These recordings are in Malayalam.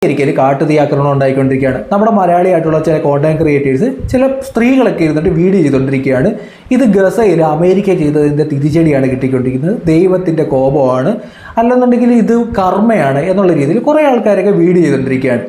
ഒരിക്കൽ കാട്ടുതീ ആക്രമണം ഉണ്ടായിക്കൊണ്ടിരിക്കുകയാണ്. നമ്മുടെ മലയാളിയായിട്ടുള്ള ചില കോണ്ടന്റ് ക്രിയേറ്റേഴ്സ്, ചില സ്ത്രീകളൊക്കെ ഇരുന്നിട്ട് വീഡിയോ ചെയ്തുകൊണ്ടിരിക്കുകയാണ്. ഇത് ഗസയിൽ അമേരിക്ക ചെയ്തതിൻ്റെ തിരിച്ചടിയാണ് കിട്ടിക്കൊണ്ടിരിക്കുന്നത്, ദൈവത്തിൻ്റെ കോപമാണ്, അല്ലെന്നുണ്ടെങ്കിൽ ഇത് കർമ്മയാണ് എന്നുള്ള രീതിയിൽ കുറേ ആൾക്കാരൊക്കെ വീഡിയോ ചെയ്തുകൊണ്ടിരിക്കുകയാണ്.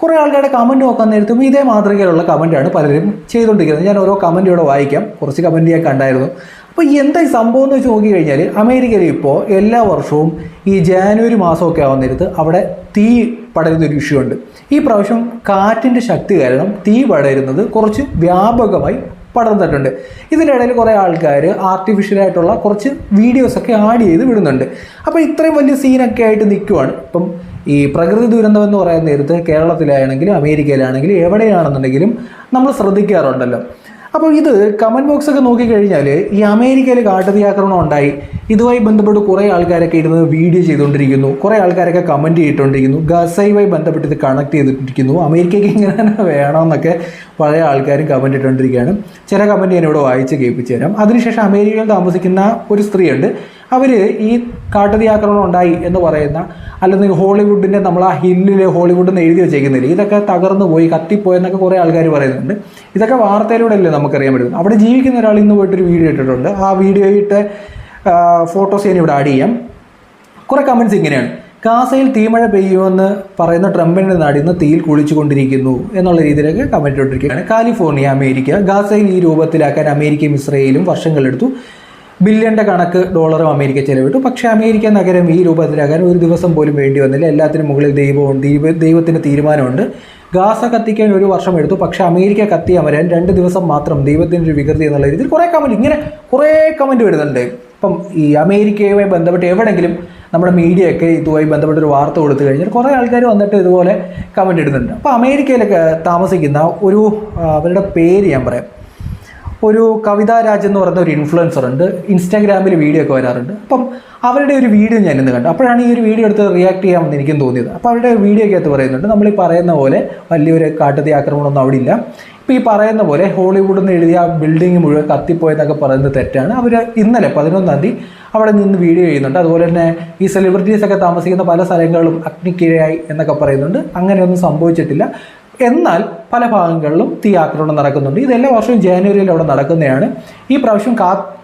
കുറേ ആൾക്കാരുടെ കമൻറ്റ് നോക്കാൻ നേരത്തും ഇതേ മാതൃകയിലുള്ള കമൻറ്റാണ് പലരും ചെയ്തുകൊണ്ടിരിക്കുന്നത്. ഞാൻ ഓരോ കമൻറ്റ് ഇവിടെ വായിക്കാം. കുറച്ച് കമൻറ്റ് ഞാൻ കണ്ടായിരുന്നു. അപ്പോൾ എന്താ ഈ സംഭവം എന്ന് വെച്ച് നോക്കിക്കഴിഞ്ഞാൽ, അമേരിക്കയിൽ ഇപ്പോൾ എല്ലാ വർഷവും ഈ ജാനുവരി മാസമൊക്കെ ആവുന്ന നേരത്ത് അവിടെ തീ പടരുന്നൊരു ഇഷ്യൂ ഉണ്ട്. ഈ പ്രാവശ്യം കാറ്റിൻ്റെ ശക്തി കാരണം തീ പടരുന്നത് കുറച്ച് വ്യാപകമായി പടർന്നിട്ടുണ്ട്. ഇതിൻ്റെ ഇടയിൽ കുറേ ആൾക്കാർ ആർട്ടിഫിഷ്യലായിട്ടുള്ള കുറച്ച് വീഡിയോസൊക്കെ ആഡ് ചെയ്ത് വിടുന്നുണ്ട്. അപ്പോൾ ഇത്രയും വലിയ സീനൊക്കെ ആയിട്ട് നിൽക്കുവാണ്. ഇപ്പം ഈ പ്രകൃതി ദുരന്തം എന്ന് പറയുന്ന നേരത്ത് കേരളത്തിലാണെങ്കിലും അമേരിക്കയിലാണെങ്കിലും എവിടെയാണെന്നുണ്ടെങ്കിലും നമ്മൾ ശ്രദ്ധിക്കാറുണ്ടല്ലോ. അപ്പോൾ ഇത് കമൻറ്റ് ബോക്സൊക്കെ നോക്കിക്കഴിഞ്ഞാൽ ഈ അമേരിക്കയിൽ കാട്ടുതീ ആക്രമണം ഉണ്ടായി, ഇതുമായി ബന്ധപ്പെട്ട് കുറേ ആൾക്കാരൊക്കെ ഇരുന്ന് വീഡിയോ ചെയ്തുകൊണ്ടിരിക്കുന്നു, കുറേ ആൾക്കാരൊക്കെ കമൻറ്റ് ചെയ്തുകൊണ്ടിരിക്കുന്നു, ഗസയുമായി ബന്ധപ്പെട്ട് ഇത് കണക്ട് ചെയ്തിട്ടിരിക്കുന്നു, അമേരിക്കയ്ക്ക് ഇങ്ങനെ വേണമെന്നൊക്കെ പഴയ ആൾക്കാരും കമൻറ്റ് ഇട്ടുകൊണ്ടിരിക്കുകയാണ്. ചില കമൻറ്റ് ഞാൻ ഇവിടെ വായിച്ച് കേൾപ്പിച്ച് തരാം. അതിനുശേഷം അമേരിക്കയിൽ താമസിക്കുന്ന ഒരു സ്ത്രീയുണ്ട്. അവർ ഈ കാട്ടുതീ ആക്രമണം ഉണ്ടായി എന്ന് പറയുന്ന, അല്ലെങ്കിൽ ഹോളിവുഡിൻ്റെ നമ്മൾ ആ ഹില്ലിൽ ഹോളിവുഡ് എന്ന് എഴുതി വെച്ചേക്കുന്നില്ല, ഇതൊക്കെ തകർന്നു പോയി കത്തിപ്പോയെന്നൊക്കെ കുറേ ആൾക്കാർ പറയുന്നുണ്ട്. ഇതൊക്കെ വാർത്തയിലൂടെ അല്ലേ നമുക്കറിയാൻ പറ്റും. അവിടെ ജീവിക്കുന്ന ഒരാൾ ഇന്ന് പോയിട്ടൊരു വീഡിയോ ഇട്ടിട്ടുണ്ട്. ആ വീഡിയോയിട്ട് ഫോട്ടോസ് ഞാൻ ഇവിടെ ആഡ് ചെയ്യാം. കുറേ കമൻറ്റ്സ് ഇങ്ങനെയാണ്: ഗാസയിൽ തീമഴ പെയ്യുമെന്ന് പറയുന്ന ട്രംപിൻ്റെ നാടിന്ന് തീയിൽ കുളിച്ചുകൊണ്ടിരിക്കുന്നു എന്നുള്ള രീതിയിലൊക്കെ കമൻറ്റ് ഇട്ടിരിക്കുകയാണ്. കാലിഫോർണിയ, അമേരിക്ക, ഗാസയിൽ ഈ രൂപത്തിലാക്കാൻ അമേരിക്കയും ഇസ്രയേലും വർഷങ്ങളെടുത്തു. ബില്യൻ്റെ കണക്ക് ഡോളറും അമേരിക്ക ചെലവിട്ടു. പക്ഷേ അമേരിക്ക നഗരം ഈ രൂപത്തിലാക്കാൻ ഒരു ദിവസം പോലും വേണ്ടി വന്നില്ല. എല്ലാത്തിനും മുകളിൽ ദൈവത്തിൻ്റെ തീരുമാനമുണ്ട്. ഗാസ കത്തിക്കാൻ ഒരു വർഷം എടുത്തു, പക്ഷേ അമേരിക്ക കത്തി അമരാൻ 2 ദിവസം മാത്രം. ദൈവത്തിൻ്റെ ഒരു വികൃതി എന്നുള്ള രീതിയിൽ കുറേ കമൻറ്റ്, ഇങ്ങനെ കുറേ കമൻറ്റ് വരുന്നുണ്ട്. ഇപ്പം ഈ അമേരിക്കയുമായി ബന്ധപ്പെട്ട് എവിടെയെങ്കിലും നമ്മുടെ മീഡിയയൊക്കെ ഇതുമായി ബന്ധപ്പെട്ടൊരു വാർത്ത കൊടുത്തു കഴിഞ്ഞാൽ കുറേ ആൾക്കാർ വന്നിട്ട് ഇതുപോലെ കമൻറ്റ് ഇടുന്നുണ്ട്. അപ്പോൾ അമേരിക്കയിലൊക്കെ താമസിക്കുന്ന ഒരു, അവരുടെ പേര് ഞാൻ പറയാം, ഒരു കവിതാ രാജ് എന്ന് പറയുന്ന ഒരു ഇൻഫ്ലുവൻസർ ഉണ്ട്. ഇൻസ്റ്റാഗ്രാമിൽ വീഡിയോ ഒക്കെ വരാറുണ്ട്. അപ്പം അവരുടെ ഒരു വീഡിയോ ഞാൻ ഇന്ന് കണ്ടു. അപ്പോഴാണ് ഈ ഒരു വീഡിയോ എടുത്ത് റിയാക്ട് ചെയ്യാമെന്ന് എനിക്കും തോന്നിയത്. അപ്പോൾ അവരുടെ വീഡിയോ ഒക്കെ അകത്ത് പറയുന്നുണ്ട്, നമ്മൾ ഈ പറയുന്ന പോലെ വലിയൊരു കാട്ടുതീ ആക്രമണമൊന്നും അവിടെ ഇല്ല. ഇപ്പോൾ ഈ പറയുന്ന പോലെ ഹോളിവുഡിൽ നിന്ന് എഴുതിയ ബിൽഡിംഗ് മുഴുവൻ കത്തിപ്പോയെന്നൊക്കെ പറയുന്നത് തെറ്റാണ്. അവർ ഇന്നലെ 11-ാം തീയതി അവിടെ നിന്ന് വീഡിയോ ചെയ്യുന്നുണ്ട്. അതുപോലെ തന്നെ ഈ സെലിബ്രിറ്റീസൊക്കെ താമസിക്കുന്ന പല സ്ഥലങ്ങളിലും അഗ്നിക്കിരയായി എന്നൊക്കെ പറയുന്നുണ്ട്. അങ്ങനെയൊന്നും സംഭവിച്ചിട്ടില്ല. എന്നാൽ പല ഭാഗങ്ങളിലും തീ ആക്രമണം നടക്കുന്നുണ്ട്. ഇതെല്ലാ വർഷവും ജാനുവരിയിൽ അവിടെ നടക്കുന്നതാണ്. ഈ പ്രാവശ്യം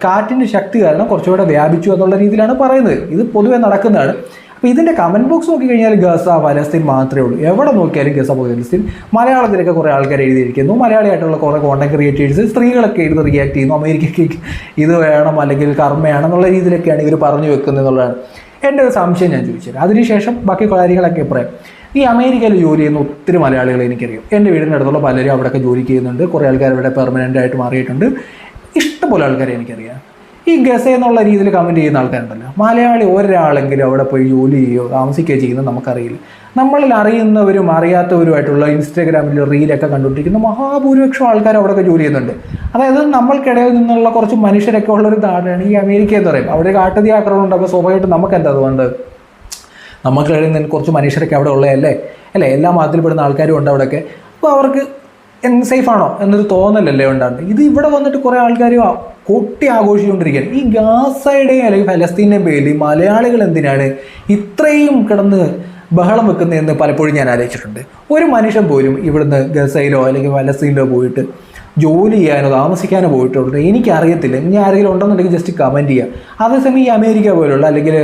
കാറ്റിൻ്റെ ശക്തി കാരണം കുറച്ചുകൂടെ വ്യാപിച്ചു എന്നുള്ള രീതിയിലാണ് പറയുന്നത്. ഇത് പൊതുവെ നടക്കുന്നതാണ്. അപ്പോൾ ഇതിൻ്റെ കമൻറ്റ് ബോക്സ് നോക്കിക്കഴിഞ്ഞാൽ ഗസ, ഫലസ്തീൻ മാത്രമേ ഉള്ളൂ. എവിടെ നോക്കിയാലും ഗസ, ഫലസ്തീൻ. മലയാളത്തിലൊക്കെ കുറേ ആൾക്കാർ എഴുതിയിരിക്കുന്നു. മലയാളിയായിട്ടുള്ള കുറേ കോണ്ടന്റ് ക്രിയേറ്റേഴ്സ്, സ്ത്രീകളൊക്കെ എഴുതി റിയാക്ട് ചെയ്യുന്നു. അമേരിക്കയ്ക്ക് ഇത് വേണം അല്ലെങ്കിൽ കർമ്മയാണെന്നുള്ള രീതിയിലൊക്കെയാണ് ഇവർ പറഞ്ഞു വെക്കുന്നത് എന്നുള്ളതാണ് എൻ്റെ ഒരു സംശയം. ഞാൻ ചോദിച്ചത് അതിനുശേഷം ബാക്കി കാര്യങ്ങളൊക്കെ പറയാം. ഈ അമേരിക്കയിൽ ജോലി ചെയ്യുന്ന ഒത്തിരി മലയാളികളെ എനിക്കറിയാം. എൻ്റെ വീടിൻ്റെ അടുത്തുള്ള പലരും അവിടെയൊക്കെ ജോലി ചെയ്യുന്നുണ്ട്. കുറേ ആൾക്കാർ ഇവിടെ പെർമനൻ്റ് ആയിട്ട് മാറിയിട്ടുണ്ട്. ഇഷ്ടംപോലെ ആൾക്കാരെ എനിക്കറിയാം. ഈ ഗസ എന്നുള്ള രീതിയിൽ കമൻറ്റ് ചെയ്യുന്ന ആൾക്കാരുണ്ടല്ലോ, മലയാളി ഒരാളെങ്കിലും അവിടെ പോയി ജോലി ചെയ്യുകയോ താമസിക്കുകയോ ചെയ്യുന്നത് നമുക്കറിയില്ല. നമ്മളിൽ അറിയുന്നവരും അറിയാത്തവരുമായിട്ടുള്ള ഇൻസ്റ്റാഗ്രാമിൽ റീലൊക്കെ കണ്ടുകൊണ്ടിരിക്കുന്ന മഹാഭൂരിപക്ഷം ആൾക്കാർ അവിടെയൊക്കെ ജോലി ചെയ്യുന്നുണ്ട്. അതായത് നമ്മൾക്കിടയിൽ നിന്നുള്ള കുറച്ച് മനുഷ്യരൊക്കെ ഉള്ളൊരു നാടാണ് ഈ അമേരിക്ക എന്ന് പറയും. അവിടെ കാട്ടുതീ ആക്രമണം ഉണ്ടാകുമ്പോൾ സ്വാഭാവികമായിട്ടും നമുക്കെന്താ അതുകൊണ്ട് നമുക്കിടയിൽ നിന്ന് കുറച്ച് മനുഷ്യരൊക്കെ അവിടെ ഉള്ളതല്ലേ അല്ലേ, എല്ലാ മതത്തിൽപ്പെടുന്ന ആൾക്കാരും ഉണ്ട് അവിടെയൊക്കെ. അപ്പോൾ അവർക്ക് സേഫാണോ എന്നൊരു തോന്നലല്ലേ ഉണ്ടാകുന്നത്. ഇത് ഇവിടെ വന്നിട്ട് കുറേ ആൾക്കാർ കൊട്ടി ആഘോഷിച്ചുകൊണ്ടിരിക്കുകയാണ്. ഈ ഗാസയുടെയും അല്ലെങ്കിൽ ഫലസ്തീൻ്റെയും പേരിൽ മലയാളികൾ എന്തിനാണ് ഇത്രയും കിടന്ന് ബഹളം വെക്കുന്നതെന്ന് പലപ്പോഴും ഞാൻ ആലോചിച്ചിട്ടുണ്ട്. ഒരു മനുഷ്യൻ പോലും ഇവിടുന്ന് ഗസയിലോ അല്ലെങ്കിൽ ഫലസ്തീനിലോ പോയിട്ട് ജോലി ചെയ്യാനോ താമസിക്കാനോ പോയിട്ടുണ്ട് എനിക്കറിയത്തില്ല. ഇനി ആരെങ്കിലും ഉണ്ടെന്നുണ്ടെങ്കിൽ ജസ്റ്റ് കമൻറ്റ് ചെയ്യുക. അതേസമയം ഈ അമേരിക്ക പോലുള്ള അല്ലെങ്കിൽ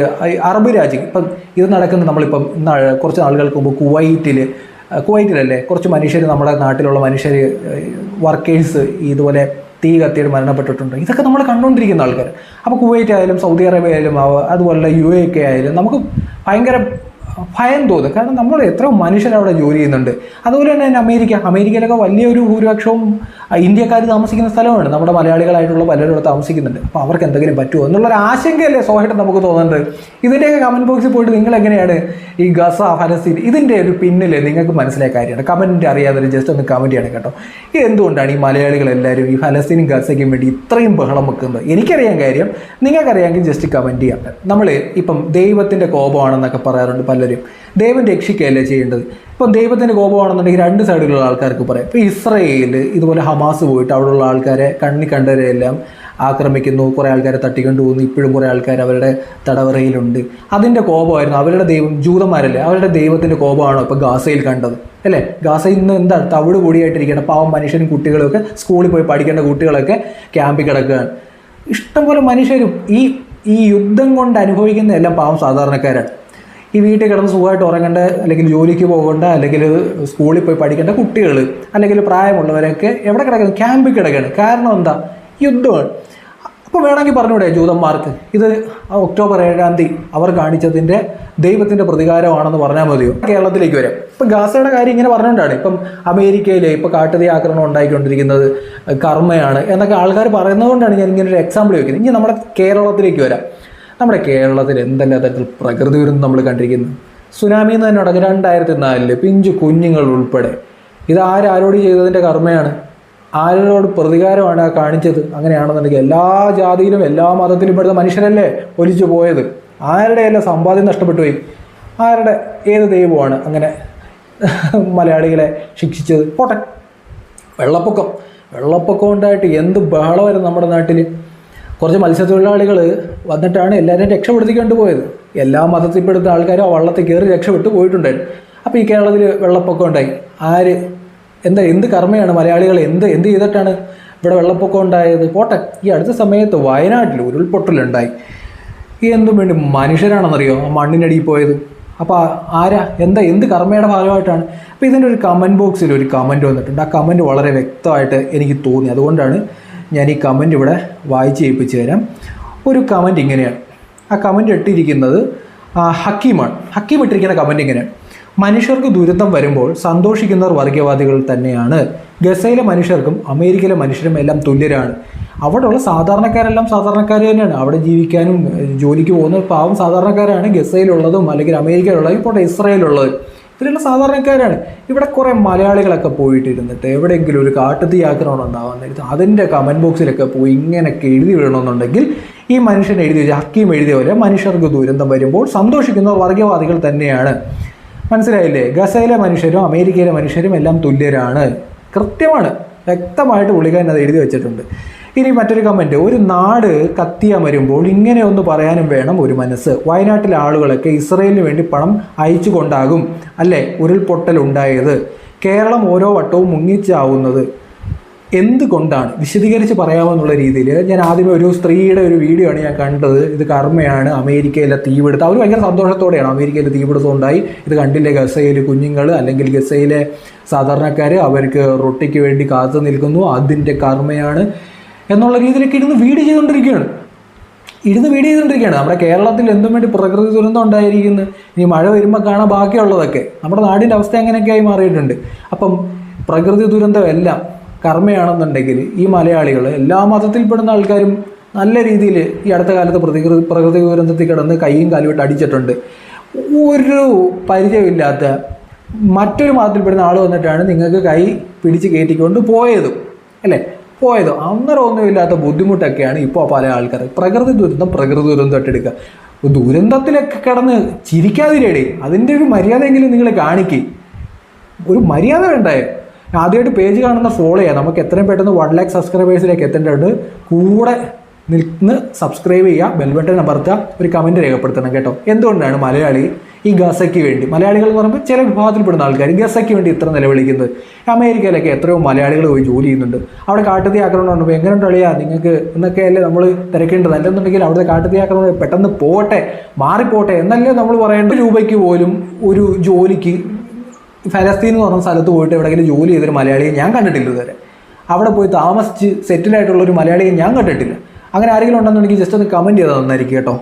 അറബ് രാജ്യം, ഇപ്പം ഇത് നടക്കുന്നത് നമ്മളിപ്പം കുറച്ച് നാളുകൾക്ക് മുമ്പ് കുവൈറ്റിലല്ലേ കുറച്ച് മനുഷ്യർ, നമ്മുടെ നാട്ടിലുള്ള മനുഷ്യർ, വർക്കേഴ്സ് ഇതുപോലെ തീ കത്തിയിട്ട് മരണപ്പെട്ടിട്ടുണ്ട്. ഇതൊക്കെ നമ്മൾ കണ്ടുകൊണ്ടിരിക്കുന്ന ആൾക്കാർ. അപ്പോൾ കുവൈറ്റ് ആയാലും സൗദി അറേബ്യ ആയാലും അതുപോലെ UAE ആയാലും നമുക്ക് ഭയങ്കര ഭയം തോന്നും. കാരണം നമ്മൾ എത്രയോ മനുഷ്യരവിടെ ജോലി ചെയ്യുന്നുണ്ട്. അതുപോലെ തന്നെ അമേരിക്കയിലൊക്കെ വലിയൊരു ഭൂരിപക്ഷവും ഇന്ത്യക്കാർ താമസിക്കുന്ന സ്ഥലമാണ്. നമ്മുടെ മലയാളികളായിട്ടുള്ള പലരും ഇവിടെ താമസിക്കുന്നുണ്ട്. അപ്പോൾ അവർക്ക് എന്തെങ്കിലും പറ്റുമോ എന്നുള്ളൊരു ആശങ്കയല്ലേ സ്വാഭാവികമായിട്ടും നമുക്ക് തോന്നുന്നുണ്ട്. ഇതിൻ്റെയൊക്കെ കമൻറ്റ് ബോക്സിൽ പോയിട്ട് നിങ്ങൾ എങ്ങനെയാണ് ഈ ഗസ, ഫലസ്തീൻ ഇതിൻ്റെ ഒരു പിന്നിൽ നിങ്ങൾക്ക് മനസ്സിലായ കാര്യമാണ്. കമൻറ്റ് അറിയാതെ ജസ്റ്റ് ഒന്ന് കമൻറ്റ് ചെയ്യണം കേട്ടോ. ഇത് എന്തുകൊണ്ടാണ് ഈ മലയാളികളെല്ലാവരും ഈ ഫലസ്തീനും ഗസയ്ക്കും വേണ്ടി ഇത്രയും ബഹളം വെക്കുന്നത്? എനിക്കറിയാൻ കാര്യം, നിങ്ങൾക്കറിയാമെങ്കിൽ ജസ്റ്റ് കമൻറ്റ് ചെയ്യാം. നമ്മൾ ഇപ്പം ദൈവത്തിൻ്റെ കോപമാണെന്നൊക്കെ പറയാറുണ്ട് പലരും. ദൈവം രക്ഷിക്കുകയല്ലേ ചെയ്യേണ്ടത്. ഇപ്പം ദൈവത്തിൻ്റെ കോപമാണെന്നുണ്ടെങ്കിൽ 2 സൈഡിലുള്ള ആൾക്കാർക്ക് പറയാം. ഇപ്പോൾ ഇസ്രയേൽ ഇതുപോലെ ഹമാസ് പോയിട്ട് അവിടെയുള്ള ആൾക്കാരെ കണ്ടവരെയെല്ലാം ആക്രമിക്കുന്നു, കുറേ ആൾക്കാരെ തട്ടിക്കൊണ്ട് പോകുന്നു, ഇപ്പോഴും കുറേ ആൾക്കാർ അവരുടെ തടവറയിലുണ്ട്. അതിൻ്റെ കോപമായിരുന്നു അവരുടെ ദൈവം. ജൂതന്മാരല്ലേ, അവരുടെ ദൈവത്തിൻ്റെ കോപമാണോ ഇപ്പോൾ ഗാസയിൽ കണ്ടത് അല്ലേ? ഗാസയിൽ നിന്ന് എന്താ തവിട് പൊടിയായിട്ടിരിക്കണം, പാവം മനുഷ്യനും കുട്ടികളൊക്കെ സ്കൂളിൽ പോയി പഠിക്കേണ്ട കുട്ടികളൊക്കെ ക്യാമ്പിൽ കിടക്കുകയാണ്. ഇഷ്ടംപോലെ മനുഷ്യരും ഈ യുദ്ധം കൊണ്ട് അനുഭവിക്കുന്ന എല്ലാം പാവം സാധാരണക്കാരാണ്. ഈ വീട്ടിൽ കിടന്ന് സുഖമായിട്ട് ഉറങ്ങേണ്ട, അല്ലെങ്കിൽ ജോലിക്ക് പോകേണ്ട, അല്ലെങ്കിൽ സ്കൂളിൽ പോയി പഠിക്കേണ്ട കുട്ടികൾ, അല്ലെങ്കിൽ പ്രായമുള്ളവരൊക്കെ എവിടെ കിടക്കുന്നു? ക്യാമ്പിൽ കിടക്കുകയാണ്. കാരണം എന്താ? യുദ്ധമാണ്. അപ്പോൾ വേണമെങ്കിൽ പറഞ്ഞൂടെ ജൂതന്മാർക്ക് ഇത് ഒക്ടോബർ 7-ാം തീയതി അവർ കാണിച്ചതിൻ്റെ ദൈവത്തിൻ്റെ പ്രതികാരമാണെന്ന് പറഞ്ഞാൽ മതിയോ? കേരളത്തിലേക്ക് വരാം. ഇപ്പം ഗാസയുടെ കാര്യം ഇങ്ങനെ പറഞ്ഞുകൊണ്ടാണ് ഇപ്പം അമേരിക്കയിൽ ഇപ്പോൾ കാട്ടുതീ ആക്രമണം ഉണ്ടായിക്കൊണ്ടിരിക്കുന്നത് കർമ്മയാണ് എന്നൊക്കെ ആൾക്കാർ പറയുന്നതുകൊണ്ടാണ് ഞാൻ ഇങ്ങനെ ഒരു എക്സാമ്പിൾ വയ്ക്കുന്നത്. ഇനി നമ്മുടെ കേരളത്തിലേക്ക് വരാം. നമ്മുടെ കേരളത്തിൽ എന്തെല്ലാം തരത്തിൽ പ്രകൃതി ദുരന്തം നമ്മൾ കണ്ടിരിക്കുന്നത്. സുനാമി എന്ന് തന്നെ തുടങ്ങി 2004 പിഞ്ചു കുഞ്ഞുങ്ങൾ ഉൾപ്പെടെ. ഇത് ആരോട് ചെയ്തതിൻ്റെ കർമ്മയാണ്? ആരോട് പ്രതികാരമാണ് കാണിച്ചത്? അങ്ങനെയാണെന്നുണ്ടെങ്കിൽ എല്ലാ ജാതിയിലും എല്ലാ മതത്തിലും പെടുന്ന മനുഷ്യരല്ലേ ഒലിച്ചു പോയത്? ആരുടെ എല്ലാം സമ്പാദ്യം നഷ്ടപ്പെട്ടു പോയി? ആരുടെ ഏത് ദൈവമാണ് അങ്ങനെ മലയാളികളെ ശിക്ഷിച്ചത്? പോട്ടെ, വെള്ളപ്പൊക്കം ഉണ്ടായിട്ട് എന്ത് ബഹളമായിരുന്നു നമ്മുടെ നാട്ടിൽ. കുറച്ച് മത്സ്യത്തൊഴിലാളികൾ വന്നിട്ടാണ് എല്ലാവരെയും രക്ഷപ്പെടുത്തിക്കൊണ്ട് പോയത്. എല്ലാ മതത്തിൽപ്പെടുത്ത ആൾക്കാരും ആ വള്ളത്തിൽ കയറി രക്ഷപ്പെട്ടു പോയിട്ടുണ്ടായിരുന്നു. അപ്പോൾ ഈ കേരളത്തിൽ വെള്ളപ്പൊക്കം ഉണ്ടായി. എന്ത് കർമ്മയാണ്? മലയാളികൾ എന്ത് ചെയ്തിട്ടാണ് ഇവിടെ വെള്ളപ്പൊക്കം ഉണ്ടായത്? പോട്ടെ, ഈ അടുത്ത സമയത്ത് വയനാട്ടിൽ ഉരുൾപൊട്ടലുണ്ടായി. എന്തും വേണ്ടി മനുഷ്യരാണെന്നറിയോ ആ മണ്ണിനടിയിൽ പോയത്? അപ്പോൾ എന്ത് കർമ്മയുടെ ഭാഗമായിട്ടാണ്? അപ്പോൾ ഇതിൻ്റെ ഒരു കമൻറ്റ് ബോക്സിൽ ഒരു കമൻറ്റ് വന്നിട്ടുണ്ട്. ആ കമൻറ്റ് വളരെ വ്യക്തമായിട്ട് എനിക്ക് തോന്നി. അതുകൊണ്ടാണ് ഞാൻ ഈ കമൻറ്റ് ഇവിടെ വായിച്ച് കേൾപ്പിച്ച് തരാം. ഒരു കമൻറ്റ് ഇങ്ങനെയാണ്. ആ കമൻറ്റ് ഇട്ടിരിക്കുന്നത് ഹക്കീമാണ്. ഹക്കീം ഇട്ടിരിക്കുന്ന കമൻറ്റ് ഇങ്ങനെയാണ്: മനുഷ്യർക്ക് ദുരിതം വരുമ്പോൾ സന്തോഷിക്കുന്നവർ വർഗീയവാദികൾ തന്നെയാണ്. ഗസയിലെ മനുഷ്യർക്കും അമേരിക്കയിലെ മനുഷ്യരും എല്ലാം തുല്യരാണ്. അവിടെയുള്ള സാധാരണക്കാരെല്ലാം സാധാരണക്കാർ തന്നെയാണ്. അവിടെ ജീവിക്കാനും ജോലിക്ക് പോകുന്ന പാവം സാധാരണക്കാരാണ് ഗസയിലുള്ളതും അല്ലെങ്കിൽ അമേരിക്കയിലുള്ളതും ഇപ്പോൾ ഇസ്രായേലുള്ളത്. ഇതിലുള്ള സാധാരണക്കാരാണ്. ഇവിടെ കുറേ മലയാളികളൊക്കെ പോയിട്ടിരുന്നിട്ട് എവിടെയെങ്കിലും ഒരു കാട്ടുതീ ആക്രമണം ഉണ്ടാവാൻ നേരത്ത് അതിൻ്റെ കമൻറ്റ് ബോക്സിലൊക്കെ പോയി ഇങ്ങനെയൊക്കെ എഴുതി വിടണമെന്നുണ്ടെങ്കിൽ ഈ മനുഷ്യൻ എഴുതി ഹക്കീം എഴുതിയ പോലെ മനുഷ്യർക്ക് ദുരന്തം വരുമ്പോൾ സന്തോഷിക്കുന്നവർ വർഗീയവാദികൾ തന്നെയാണ്. മനസ്സിലായില്ലേ? ഗസയിലെ മനുഷ്യരും അമേരിക്കയിലെ മനുഷ്യരും എല്ലാം തുല്യരാണ്. കൃത്യമാണ്, വ്യക്തമായിട്ട് പുള്ളിക്കാരൻ അത് എഴുതി വെച്ചിട്ടുണ്ട്. ഇനി മറ്റൊരു കമൻറ്റ്: ഒരു നാട് കത്തിയാൻ വരുമ്പോൾ ഇങ്ങനെ ഒന്ന് പറയാനും വേണം ഒരു മനസ്സ്. വയനാട്ടിലെ ആളുകളൊക്കെ ഇസ്രയേലിന് വേണ്ടി പണം അയച്ചു കൊണ്ടാകും അല്ലേ ഉരുൾപൊട്ടലുണ്ടായത്. കേരളം ഓരോ വട്ടവും മുങ്ങിച്ചാവുന്നത് എന്തുകൊണ്ടാണ്? വിശദീകരിച്ച് പറയാമെന്നുള്ള രീതിയിൽ ഞാൻ ആദ്യമേ ഒരു സ്ത്രീയുടെ ഒരു വീഡിയോ ആണ് ഞാൻ കണ്ടത്. ഇത് കർമ്മയാണ്, അമേരിക്കയിലെ തീപിടുത്തം. അവർ ഭയങ്കര സന്തോഷത്തോടെയാണ് അമേരിക്കയിൽ തീപിടുത്തം ഉണ്ടായി ഇത് കണ്ടില്ലേ, ഗസയിൽ കുഞ്ഞുങ്ങൾ അല്ലെങ്കിൽ ഗസയിലെ സാധാരണക്കാർ അവർക്ക് റൊട്ടിക്ക് വേണ്ടി കാത്തു നിൽക്കുന്നു, അതിൻ്റെ കർമ്മയാണ് എന്നുള്ള രീതിയിലൊക്കെ ഇരുന്ന് വീഡിയോ ചെയ്തുകൊണ്ടിരിക്കുകയാണ്. നമ്മുടെ കേരളത്തിൽ എന്തും വേണ്ടി പ്രകൃതി ദുരന്തം ഉണ്ടായിരിക്കുന്നു. ഇനി മഴ വരുമ്പോൾ കാണാൻ ബാക്കിയുള്ളതൊക്കെ നമ്മുടെ നാടിൻ്റെ അവസ്ഥ അങ്ങനെയൊക്കെയായി മാറിയിട്ടുണ്ട്. അപ്പം പ്രകൃതി ദുരന്തം എല്ലാം കർമ്മയാണെന്നുണ്ടെങ്കിൽ ഈ മലയാളികൾ എല്ലാ മതത്തിൽപ്പെടുന്ന ആൾക്കാരും നല്ല രീതിയിൽ ഈ അടുത്ത കാലത്ത് പ്രകൃതി ദുരന്തത്തിൽ കിടന്ന് കൈയും കാലുമായിട്ട് അടിച്ചിട്ടുണ്ട്. ഒരു പരിചയമില്ലാത്ത മറ്റൊരു മതത്തിൽപ്പെടുന്ന ആൾ വന്നിട്ടാണ് നിങ്ങൾക്ക് കൈ പിടിച്ച് കയറ്റിക്കൊണ്ട് പോയതും അന്നേരം ഒന്നുമില്ലാത്ത ബുദ്ധിമുട്ടൊക്കെയാണ് ഇപ്പോൾ പല ആൾക്കാർ പ്രകൃതി ദുരന്തം ഇട്ടെടുക്കുക. ദുരന്തത്തിലൊക്കെ കിടന്ന് ചിരിക്കാതിരേടേ, അതിൻ്റെ ഒരു മര്യാദയെങ്കിലും നിങ്ങൾ കാണിക്കുക. ഒരു മര്യാദ വേണ്ടായോ? ആദ്യമായിട്ട് പേജ് കാണുന്ന ഫോളോ ചെയ്യാം. നമുക്ക് എത്രയും പെട്ടെന്ന് 1 lakh സബ്സ്ക്രൈബേഴ്സിലേക്ക് എത്തേണ്ടതുണ്ട്. കൂടെ നിന്ന് സബ്സ്ക്രൈബ് ചെയ്യുക, ബെൽബട്ടൺ അമർത്തുക, ഒരു കമൻറ്റ് രേഖപ്പെടുത്തണം കേട്ടോ. എന്തുകൊണ്ടാണ് മലയാളി ഈ ഗസയ്ക്ക് വേണ്ടി, മലയാളികൾ എന്ന് പറയുമ്പോൾ ചില വിഭാഗത്തിൽപ്പെടുന്ന ആൾക്കാർ ഗസയ്ക്ക് വേണ്ടി ഇത്ര നിലവിളിക്കുന്നത്? അമേരിക്കയിലൊക്കെ എത്രയോ മലയാളികൾ പോയി ജോലി ചെയ്യുന്നുണ്ട്. അവിടെ കാട്ടുതീ ആക്രമണം ഉണ്ടപ്പോൾ എങ്ങനെ ഉണ്ടളിയാ നിങ്ങൾക്ക് എന്നൊക്കെയല്ലേ നമ്മൾ തിരക്കേണ്ടത്. അല്ലെന്നുണ്ടെങ്കിൽ അവിടുത്തെ കാട്ടുതീ ആക്രമണം പെട്ടെന്ന് മാറിപ്പോട്ടെ എന്നല്ലേ നമ്മൾ പറയേണ്ട. രൂപയ്ക്ക് പോലും ഒരു ജോലിക്ക് ഫലസ്തീൻ എന്ന് പറഞ്ഞ സ്ഥലത്ത് പോയിട്ട് എവിടെയെങ്കിലും ജോലി ചെയ്തൊരു മലയാളിയെ ഞാൻ കണ്ടിട്ടില്ല ഇതുവരെ. അവിടെ പോയി താമസിച്ച് സെറ്റിലായിട്ടുള്ള ഒരു മലയാളിയെ ഞാൻ കണ്ടിട്ടില്ല. അങ്ങനെ ആരെങ്കിലും ഉണ്ടെന്നുണ്ടെങ്കിൽ ജസ്റ്റ് ഒന്ന് കമൻറ്റ് ചെയ്താൽ നന്നായിരിക്കും കേട്ടോ.